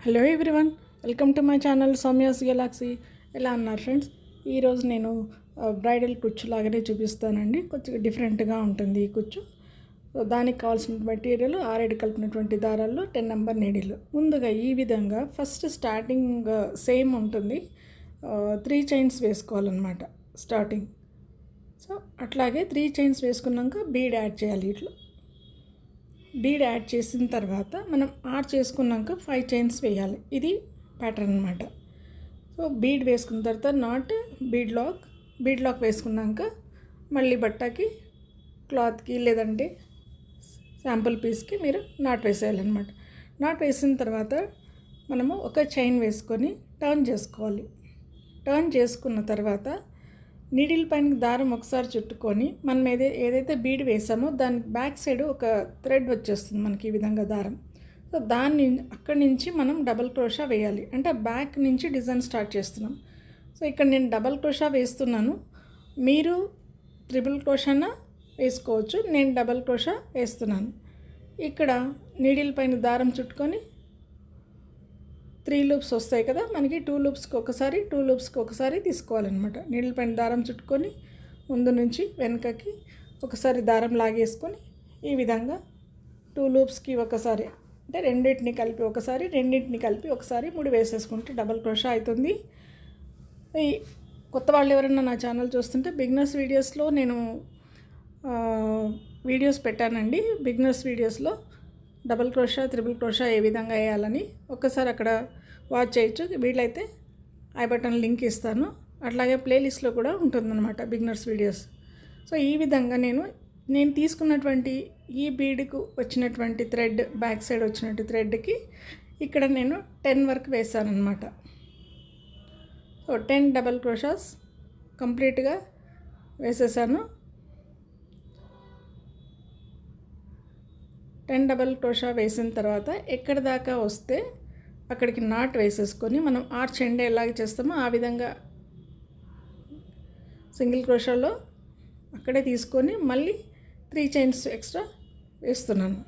Hello everyone, welcome to my channel Soumya's Galaxy. ఎలా అన్నారు friends? ఈరోజు నేను బ్రైడల్ కుచ్చు లాగానే చూపిస్తానండి. కొంచెం డిఫరెంట్గా ఉంటుంది ఈ కుచ్చు. దానికి కావాల్సిన మెటీరియల్ 6 కలిపినటువంటి దారాల్లో 10 నెంబర్ నీడిల్. ముందుగా ఈ విధంగా ఫస్ట్ స్టార్టింగ్ సేమ్ ఉంటుంది, 3 చైన్స్ వేసుకోవాలన్నమాట స్టార్టింగ్. సో అట్లాగే 3 చైన్స్ వేసుకున్నాక బీడ్ యాడ్ చేయాలి. ఇట్లా బీడ్ యాడ్ చేసిన తర్వాత మనం ఆర్చ్ చేసుకున్నాక 5 చైన్స్ వేయాలి. ఇది ప్యాటర్న్ అనమాట. సో బీడ్ వేసుకున్న తర్వాత నాట్ బీడ్ లాక్ వేసుకున్నాక మళ్ళీ బట్టకి, క్లాత్కి లేదంటే శాంపుల్ పీస్కి మీరు నాట్ వేసేయాలన్నమాట. నాట్ వేసిన తర్వాత మనము ఒక చైన్ వేసుకొని టర్న్ చేసుకోవాలి. టర్న్ చేసుకున్న తర్వాత నీడిల్ పైన దారం ఒకసారి చుట్టుకొని మనం ఏదైతే బీడ్ వేసామో దాని బ్యాక్ సైడ్ ఒక థ్రెడ్ వచ్చేస్తుంది మనకి ఈ విధంగా దారం. సో అక్కడి నుంచి మనం డబల్ క్రోషా వేయాలి. అంటే బ్యాక్ నుంచి డిజైన్ స్టార్ట్ చేస్తున్నాం. సో ఇక్కడ నేను డబల్ క్రోషా వేస్తున్నాను, మీరు ట్రిపుల్ క్రోషానా వేసుకోవచ్చు. నేను డబల్ క్రోషా వేస్తున్నాను. ఇక్కడ నీడిల్ పైన దారం చుట్టుకొని 3 లూప్స్ వస్తాయి కదా మనకి, 2 లూప్స్కి ఒకసారి తీసుకోవాలన్నమాట. నీడిల్ పైన దారం చుట్టుకొని ముందు నుంచి వెనకకి ఒకసారి దారం లాగేసుకొని ఈ విధంగా 2 లూప్స్కి ఒకసారి, అంటే రెండింటిని కలిపి ఒకసారి 3 వేసేసుకుంటే డబల్ క్రోషా అవుతుంది. ఈ కొత్త వాళ్ళు ఎవరైనా నా ఛానల్ చూస్తుంటే బిగినర్స్ వీడియోస్లో నేను వీడియోస్ పెట్టానండి. బిగినర్స్ వీడియోస్లో డబల్ క్రోషా, త్రిబుల్ క్రోషా ఏ విధంగా వేయాలని ఒక్కసారి అక్కడ వాచ్ చేయొచ్చు. వీళ్ళైతే ఐ బటన్ లింక్ ఇస్తాను. అట్లాగే ప్లేలిస్ట్లో కూడా ఉంటుందన్నమాట బిగినర్స్ వీడియోస్. సో ఈ విధంగా నేను తీసుకున్నటువంటి ఈ బీడ్కు వచ్చినటువంటి థ్రెడ్, బ్యాక్ సైడ్ వచ్చినట్టు థ్రెడ్కి ఇక్కడ నేను 10 వరకు వేసాను అనమాట. సో 10 డబల్ క్రోషాస్ కంప్లీట్గా వేసేసాను. 10 డబల్ క్రోషా వేసిన తర్వాత ఎక్కడి దాకా వస్తే అక్కడికి నాట్ వేసేసుకొని మనం ఆర్చ్ ఎండ్ ఎలాగ చేస్తామో ఆ విధంగా సింగిల్ క్రోషాలో అక్కడే తీసుకొని మళ్ళీ 3 చైన్స్ ఎక్స్ట్రా వేస్తున్నాను.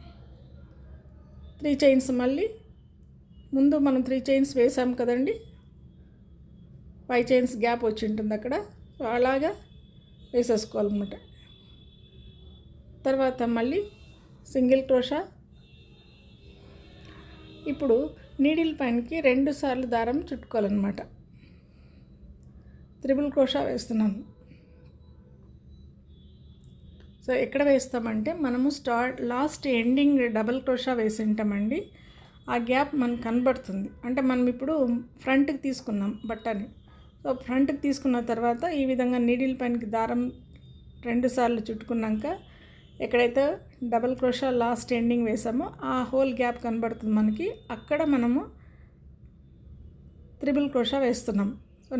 3 చైన్స్ మళ్ళీ ముందు మనం 3 చైన్స్ వేసాం కదండి, 5 చైన్స్ గ్యాప్ వచ్చి ఉంటుంది అక్కడ. సో అలాగా వేసేసుకోవాలన్నమాట. తర్వాత మళ్ళీ సింగిల్ క్రోషా. ఇప్పుడు నీడిల్ పైనకి 2 సార్లు దారం చుట్టుకోవాలన్నమాట. త్రిబుల్ క్రోషా వేస్తున్నాను. సో ఎక్కడ వేస్తామంటే మనము లాస్ట్ ఎండింగ్ డబల్ క్రోషా వేసి ఉంటామండి, ఆ గ్యాప్ మనకు కనబడుతుంది. అంటే మనం ఇప్పుడు ఫ్రంట్కి తీసుకున్నాం బట్టని. సో ఫ్రంట్కి తీసుకున్న తర్వాత ఈ విధంగా నీడిల్ పైనకి దారం 2 సార్లు చుట్టుకున్నాక ఎక్కడైతే డబల్ క్రోషా లాస్ట్ ఎండింగ్ వేసామో ఆ హోల్ గ్యాప్ కనబడుతుంది మనకి. అక్కడ మనము త్రిబుల్ క్రోషా వేస్తున్నాం. సో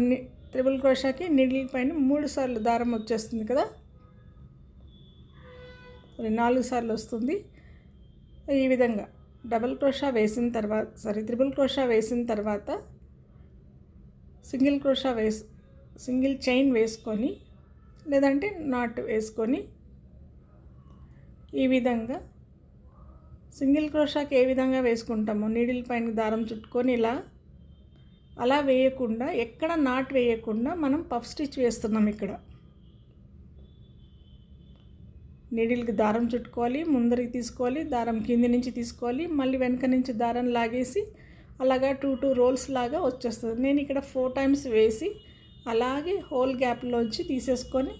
త్రిబుల్ క్రోషాకి నీడిల్ పైన 3 సార్లు దారం వచ్చేస్తుంది కదా, 4 సార్లు వస్తుంది. ఈ విధంగా త్రిబుల్ క్రోషా వేసిన తర్వాత సింగిల్ చైన్ వేసుకొని లేదంటే నాట్ వేసుకొని ఈ విధంగా సింగిల్ క్రోషాకి ఏ విధంగా వేసుకుంటామో నీడిల్ పైన దారం చుట్టుకొని అలా వేయకుండా, ఎక్కడ నాట్ వేయకుండా మనం పఫ్ స్టిచ్ వేస్తున్నాం. ఇక్కడ నీడిల్కి దారం చుట్టుకోవాలి, ముందరికి తీసుకోవాలి, దారం కింది నుంచి తీసుకోవాలి, మళ్ళీ వెనక నుంచి దారం లాగేసి అలాగా 2 రోల్స్ లాగా వచ్చేస్తుంది. నేను ఇక్కడ 4 టైమ్స్ వేసి అలాగే హోల్ గ్యాప్లోంచి తీసేసుకొని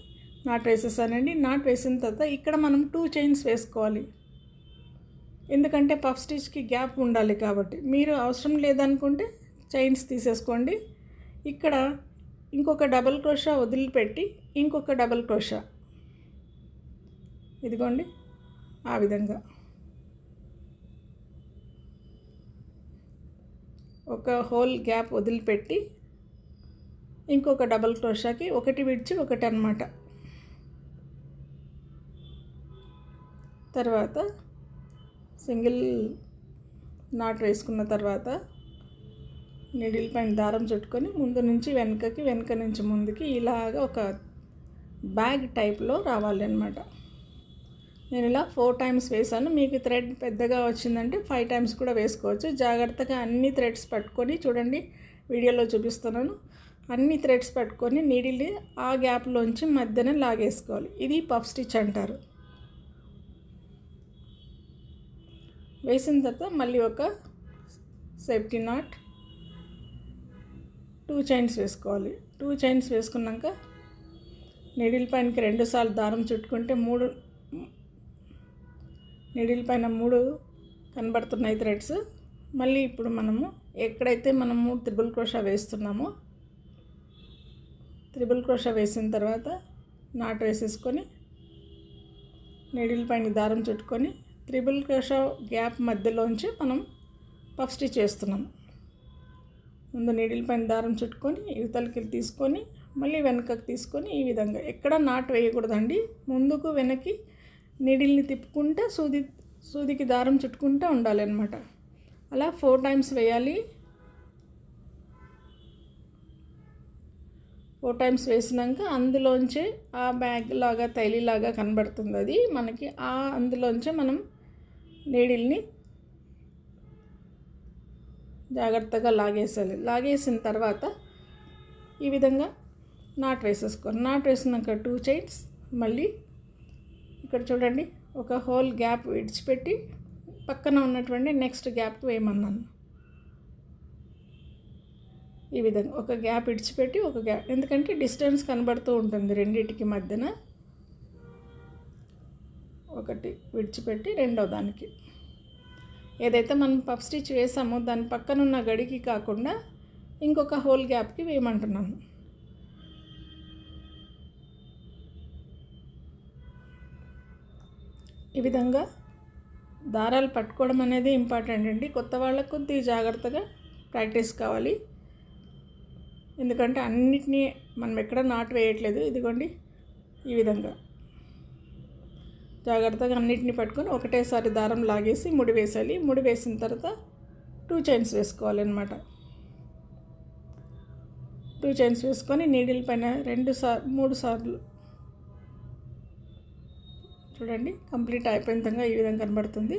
నాట్ వేసేసానండి. నాట్ వేసిన తర్వాత ఇక్కడ మనం 2 చైన్స్ వేసుకోవాలి, ఎందుకంటే పఫ్ స్టిచ్కి గ్యాప్ ఉండాలి కాబట్టి. మీరు అవసరం లేదనుకుంటే చైన్స్ తీసేసుకోండి. ఇక్కడ ఇంకొక డబల్ క్రోషా వదిలిపెట్టి ఇంకొక డబల్ క్రోషా, ఇదిగోండి ఆ విధంగా ఒక హోల్ గ్యాప్ వదిలిపెట్టి ఇంకొక డబల్ క్రోషాకి ఒకటి విడిచి ఒకటి అన్నమాట. తర్వాత సింగిల్ నాట్ వేసుకున్న తర్వాత నీడిల్ పైన దారం చుట్టుకొని ముందు నుంచి వెనకకి, వెనక నుంచి ముందుకి ఇలాగ ఒక బ్యాగ్ టైప్లో రావాలి అన్నమాట. నేను ఇలా 4 టైమ్స్ వేసాను. మీకు థ్రెడ్ పెద్దగా వచ్చిందంటే 5 టైమ్స్ కూడా వేసుకోవచ్చు. జాగ్రత్తగా అన్ని థ్రెడ్స్ పట్టుకొని చూడండి, వీడియోలో చూపిస్తున్నాను. అన్ని థ్రెడ్స్ పట్టుకొని నీడిల్ని ఆ గ్యాప్లోంచి మధ్యన లాగేసుకోవాలి. ఇది పఫ్ స్టిచ్ అంటారు. వేసిన తర్వాత మళ్ళీ ఒక సేఫ్టీ నాట్ 2 చైన్స్ వేసుకోవాలి. 2 చైన్స్ వేసుకున్నాక నీడిల్ పైనకి 2 సార్లు దారం చుట్టుకుంటే 3 నీడిల్ పైన 3 కనబడుతున్నాయి థ్రెడ్స్. మళ్ళీ ఇప్పుడు మనము ఎక్కడైతే మనము త్రిబుల్ క్రోషా వేస్తున్నామో త్రిబుల్ క్రోషా వేసిన తర్వాత నాట్ వేసేసుకొని నీడిల్ పైన దారం చుట్టుకొని త్రిబుల్ క్రోషా గ్యాప్ మధ్యలోంచి మనం పఫ్ స్టిచ్ చేస్తున్నాం. ముందు నీడిల్ పైన దారం చుట్టుకొని ఇవతలకి తీసుకొని మళ్ళీ వెనకకి తీసుకొని ఈ విధంగా ఎక్కడ నాట్ వేయకూడదండి. ముందుకు వెనక్కి నీడిల్ని తిప్పుకుంటే సూదికి దారం చుట్టుకుంటూ ఉండాలి అన్నమాట. అలా 4 టైమ్స్ వేయాలి. 4 టైమ్స్ వేసినాక అందులోంచే ఆ బ్యాగ్ లాగా తైలీలాగా కనబడుతుంది. అది మనకి అందులోంచే మనం నీడిల్ని జాగ్రత్తగా లాగేసాలి. లాగేసిన తర్వాత ఈ విధంగా నాట్ వేసేసుకోవాలి. నాట్ వేసినాక 2 చైన్స్ మళ్ళీ ఇక్కడ చూడండి ఒక హోల్ గ్యాప్ విడిచిపెట్టి పక్కన ఉన్నటువంటి నెక్స్ట్ గ్యాప్ వేయమన్నాను. ఈ విధంగా ఒక గ్యాప్ విడిచిపెట్టి ఒక గ్యాప్, ఎందుకంటే డిస్టెన్స్ కనబడుతూ ఉంటుంది రెండింటికి మధ్యన. ఒకటి విడిచిపెట్టి రెండో దానికి ఏదైతే మనం పఫ్ స్టిచ్ వేసామో దాని పక్కన ఉన్న గడికి కాకుండా ఇంకొక హోల్ గ్యాప్కి వేయమంటున్నాను. ఈ విధంగా దారాలు పట్టుకోవడం అనేది ఇంపార్టెంట్ అండి. కొత్త వాళ్ళకు కొద్దిగా జాగ్రత్తగా ప్రాక్టీస్ కావాలి. ఎందుకంటే అన్నిటినీ మనం ఎక్కడ నాటు వేయట్లేదు. ఇదిగోండి ఈ విధంగా జాగ్రత్తగా అన్నిటిని పట్టుకొని ఒకటేసారి దారం లాగేసి ముడి వేసాలి. ముడి వేసిన తర్వాత 2 చైన్స్ వేసుకోవాలన్నమాట. 2 చైన్స్ వేసుకొని నీడిల్ పైన 3 సార్లు చూడండి కంప్లీట్ అయిపోయిన ఈ విధంగా కనబడుతుంది.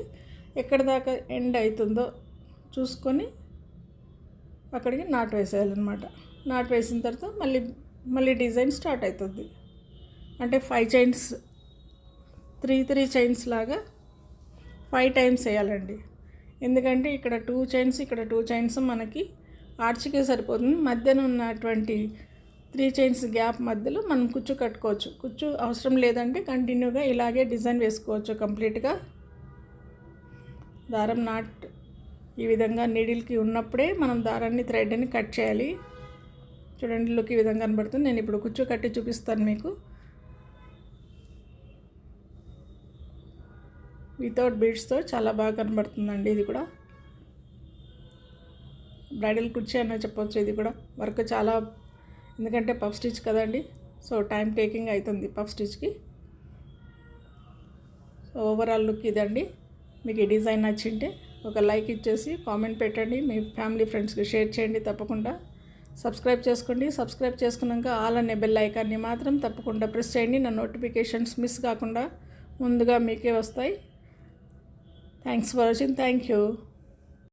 ఎక్కడ దాకా ఎండ్ అవుతుందో చూసుకొని అక్కడికి నాట్ వేసేయాలన్నమాట. నాట్ వేసిన తర్వాత మళ్ళీ డిజైన్ స్టార్ట్ అవుతుంది. అంటే 5 చైన్స్ 3 చైన్స్ లాగా 5 టైమ్స్ వేయాలండి. ఎందుకంటే ఇక్కడ 2 చైన్స్ ఇక్కడ 2 చైన్స్ మనకి ఆర్చ్కే సరిపోతుంది. మధ్యన ఉన్నటువంటి 3 చైన్స్ గ్యాప్ మధ్యలో మనం కుచ్చు కట్టుకోవచ్చు. కుచ్చు అవసరం లేదంటే కంటిన్యూగా ఇలాగే డిజైన్ వేసుకోవచ్చు కంప్లీట్గా. దారం నాట్ ఈ విధంగా నీడిల్కి ఉన్నప్పుడే మనం దారాన్ని థ్రెడ్ని కట్ చేయాలి. చూడండి లుక్ ఈ విధంగా కనబడుతుంది. నేను ఇప్పుడు కుచ్చు కట్టి చూపిస్తాను మీకు. వితౌట్ బీడ్స్తో చాలా బాగా కనబడుతుందండి. ఇది కూడా బ్రైడల్ కుర్చీ అనే చెప్పొచ్చు. ఇది కూడా వర్క్ చాలా, ఎందుకంటే పఫ్ స్టిచ్ కదండి, సో టైం టేకింగ్ అవుతుంది పఫ్ స్టిచ్కి. సో ఓవరాల్ లుక్ ఇదండి. మీకు ఈ డిజైన్ నచ్చింటే ఒక లైక్ ఇచ్చేసి కామెంట్ పెట్టండి. మీ ఫ్యామిలీ ఫ్రెండ్స్కి షేర్ చేయండి. తప్పకుండా సబ్స్క్రైబ్ చేసుకోండి. సబ్స్క్రైబ్ చేసుకున్నాక ఆల్ అనే బెల్ ఐకాన్ని మాత్రం తప్పకుండా ప్రెస్ చేయండి. నా నోటిఫికేషన్స్ మిస్ కాకుండా ముందుగా మీకే వస్తాయి. Thanks for watching. Thank you.